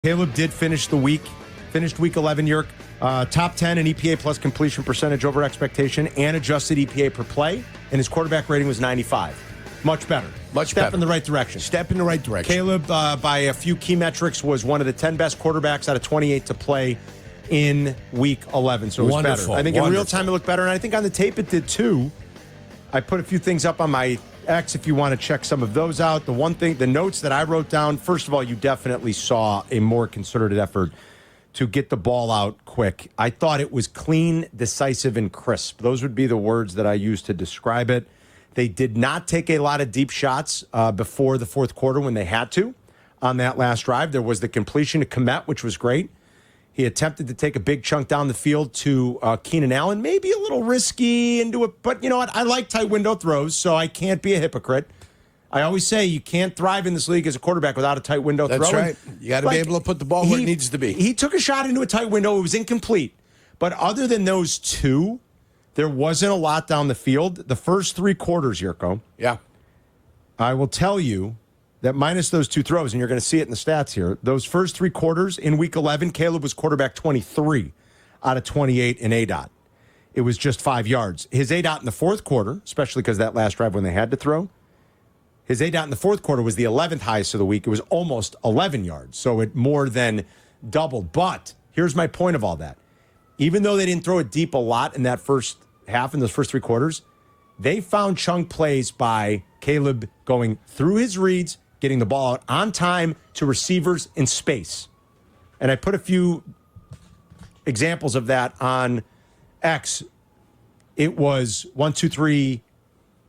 Caleb did finished week 11, Yerk. Top 10 in EPA plus completion percentage over expectation and adjusted EPA per play, and his quarterback rating was 95. Much better. Step in the right direction. Step in the right direction. Caleb, by a few key metrics, was one of the 10 best quarterbacks out of 28 to play in week 11. So it was better. I think in real time it looked better, and I think on the tape it did too. I put a few things up on my X if you want to check some of those out. The one thing, the notes that I wrote down, first of all, you definitely saw a more concerted effort to get the ball out quick. I thought it was clean, decisive, and crisp. Those would be the words that I used to describe it. They did not take a lot of deep shots before the fourth quarter when they had to on that last drive. There was the completion to Kmet, which was great. He attempted to take a big chunk down the field to Keenan Allen, maybe a little risky into it, but you know what? I like tight window throws, so I can't be a hypocrite. I always say you can't thrive in this league as a quarterback without a tight window throw. That's right. You got to be able to put the ball where it needs to be. He took a shot into a tight window. It was incomplete. But other than those two, there wasn't a lot down the field. The first three quarters, Jurko. Yeah. I will tell you that minus those two throws, and you're going to see it in the stats here, those first three quarters in week 11, Caleb was quarterback 23 out of 28 in ADOT. It was just 5 yards. His ADOT in the fourth quarter, especially because that last drive when they had to throw, his ADOT in the fourth quarter was the 11th highest of the week. It was almost 11 yards, so it more than doubled. But here's my point of all that. Even though they didn't throw it deep a lot in that first half, in those first three quarters, they found chunk plays by Caleb going through his reads, getting the ball out on time to receivers in space. And I put a few examples of that on X. It was 1, 2, 3,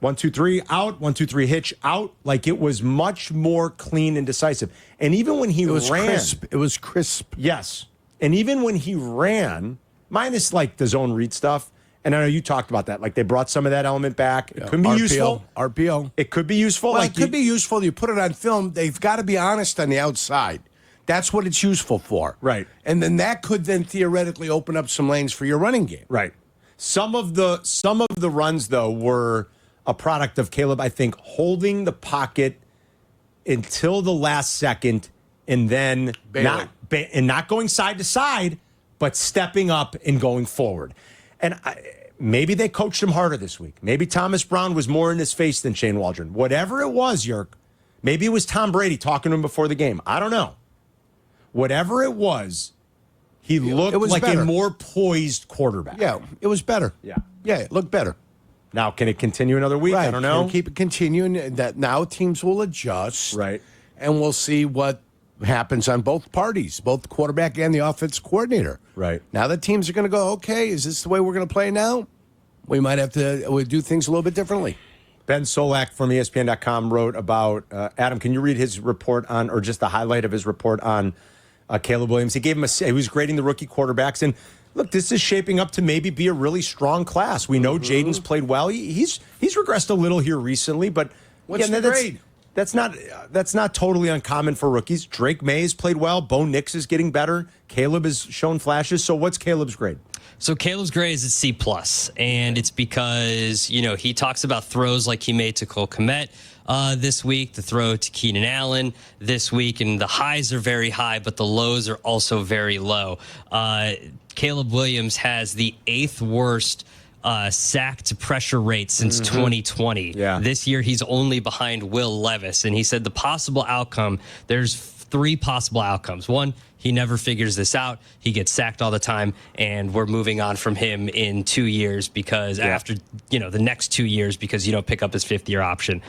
1, 2, 3 out, 1, 2, 3 hitch out. Like it was much more clean and decisive. And even when he ran, crisp. It was crisp. Yes. And even when he ran, minus like the zone read stuff, and I know you talked about that. Like they brought some of that element back. It could be useful. RPO. It could be useful. Well, it could be useful. You put it on film. They've got to be honest on the outside. That's what it's useful for. Right. And then that could then theoretically open up some lanes for your running game. Right. Some of the runs, though, were a product of Caleb, I think, holding the pocket until the last second and then not going side to side, but stepping up and going forward. And maybe they coached him harder this week. Maybe Thomas Brown was more in his face than Shane Waldron. Whatever it was, Yerk, maybe it was Tom Brady talking to him before the game. I don't know. Whatever it was, he looked like a more poised quarterback. Yeah, it was better. Yeah, it looked better. Now, can it continue another week? Right. I don't know. Can keep it continuing. That now teams will adjust. Right. And we'll see what happens on both parties, both the quarterback and the offense coordinator. Right. Now the teams are going to go, okay, is this the way we're going to play now? We might have to do things a little bit differently. Ben Solak from ESPN.com wrote about, Adam, can you read his report on, or just the highlight of his report on Caleb Williams? He gave him he was grading the rookie quarterbacks, and look, this is shaping up to maybe be a really strong class. We know Jaden's played well. He's regressed a little here recently, but what's the grade? That's not totally uncommon for rookies. Drake May has played well. Bo Nix is getting better. Caleb has shown flashes. So what's Caleb's grade? So Caleb's grade is a C+, and it's because, he talks about throws like he made to Cole Kmet this week, the throw to Keenan Allen this week, and the highs are very high, but the lows are also very low. Caleb Williams has the 8th worst sack to pressure rate since 2020. Yeah. This year, he's only behind Will Levis. And he said the possible outcome, there's 3 possible outcomes. One, he never figures this out. He gets sacked all the time, and we're moving on from him in 2 years because after, the next 2 years because you don't pick up his 5th-year option.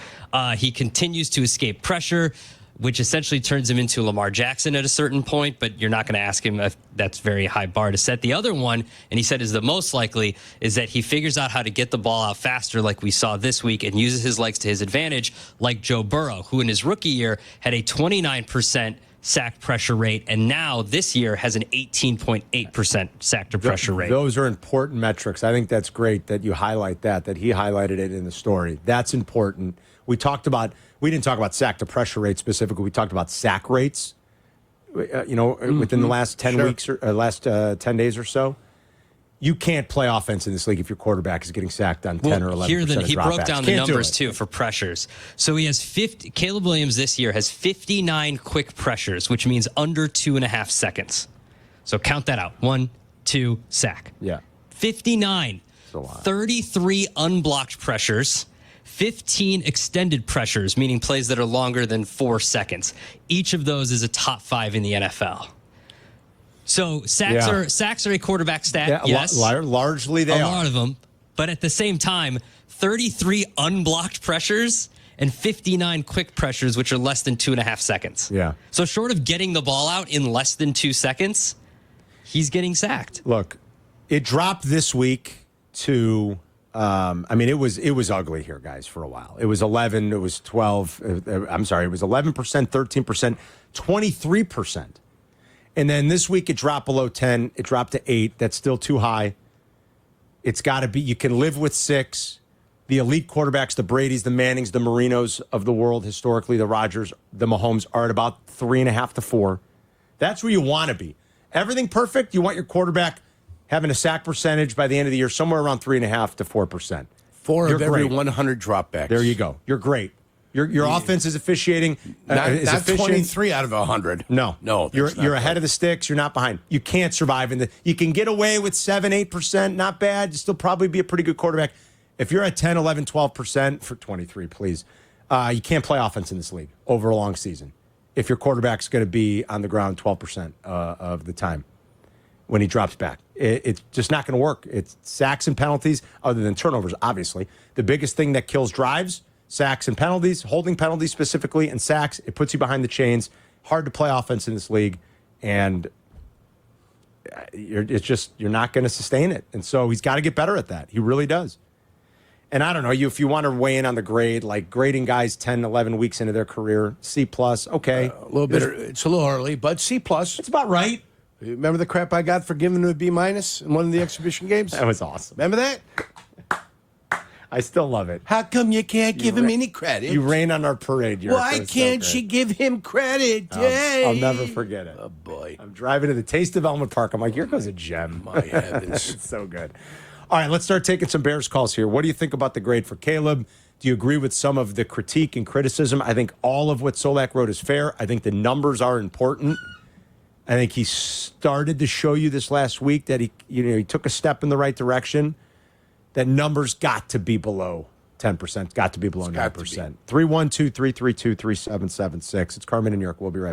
He continues to escape pressure, which essentially turns him into Lamar Jackson at a certain point, but you're not going to ask him if that's a very high bar to set. The other one, and he said is the most likely, is that he figures out how to get the ball out faster like we saw this week and uses his legs to his advantage like Joe Burrow, who in his rookie year had a 29% sack pressure rate, and now this year has an 18.8% sack to pressure rate. Those are important metrics. I think that's great that you highlight that he highlighted it in the story. That's important. We didn't talk about sack to pressure rate specifically. We talked about sack rates, within the last 10 weeks or last 10 days or so. You can't play offense in this league if your quarterback is getting sacked on 10 or 11%. He broke dropbacks. down the Can't do numbers it. too for pressures. So he has 50. Caleb Williams this year has 59 quick pressures, which means under 2.5 seconds. So count that out. 1, 2, sack. Yeah. 59. That's a lot. 33 unblocked pressures. 15 extended pressures, meaning plays that are longer than 4 seconds. Each of those is a top 5 in the NFL. So sacks are a quarterback stat. Yeah, yes, largely they a are. lot of them. But at the same time, 33 unblocked pressures and 59 quick pressures, which are less than 2.5 seconds. Yeah. So short of getting the ball out in less than 2 seconds, he's getting sacked. Look, it dropped this week to. I mean, it was ugly here, guys, for a while. It was 11. It was 12. I'm sorry. It was 11%, 13%, 23%. And then this week it dropped below 10. It dropped to 8. That's still too high. It's got to be. You can live with 6. The elite quarterbacks, the Bradys, the Mannings, the Marinos of the world, historically, the Rodgers, the Mahomes, are at about 3.5 to 4. That's where you want to be. Everything perfect. You want your quarterback having a sack percentage by the end of the year somewhere around 3.5 to 4%. 4 You're of every great. 100 dropbacks. There you go. You're great. Your offense is officiating. Not efficient. 23 out of 100. No. You're You're ahead of the sticks. You're not behind. You can't survive you can get away with 7-8%. Not bad. You still probably be a pretty good quarterback. If you're at 10, 11, 12% for 23, please. You can't play offense in this league over a long season. If your quarterback's going to be on the ground 12% of the time when he drops back. It's just not going to work. It's sacks and penalties, other than turnovers, obviously. The biggest thing that kills drives, sacks and penalties, holding penalties specifically, and sacks. It puts you behind the chains. Hard to play offense in this league, and you're not going to sustain it. And so he's got to get better at that. He really does. And I don't know, if you want to weigh in on the grade, like grading guys 10, 11 weeks into their career, C+, okay. A little bit. It's a little early, but C+. It's about right. Remember the crap I got for giving him a B- in one of the exhibition games? That was awesome. Remember that? I still love it. How come you can't give him any credit? You rain on our parade. Jurko. Why can't you give him credit? I'll never forget it. Oh, boy. I'm driving to the Taste of Elmwood Park. I'm like, here goes a gem. My heavens. It's so good. All right, let's start taking some Bears calls here. What do you think about the grade for Caleb? Do you agree with some of the critique and criticism? I think all of what Solak wrote is fair. I think the numbers are important. I think he started to show you this last week that he took a step in the right direction. That number's got to be below 10%, got to be below 9%. 312-332-3776. It's Carmen and Jurko. We'll be right back.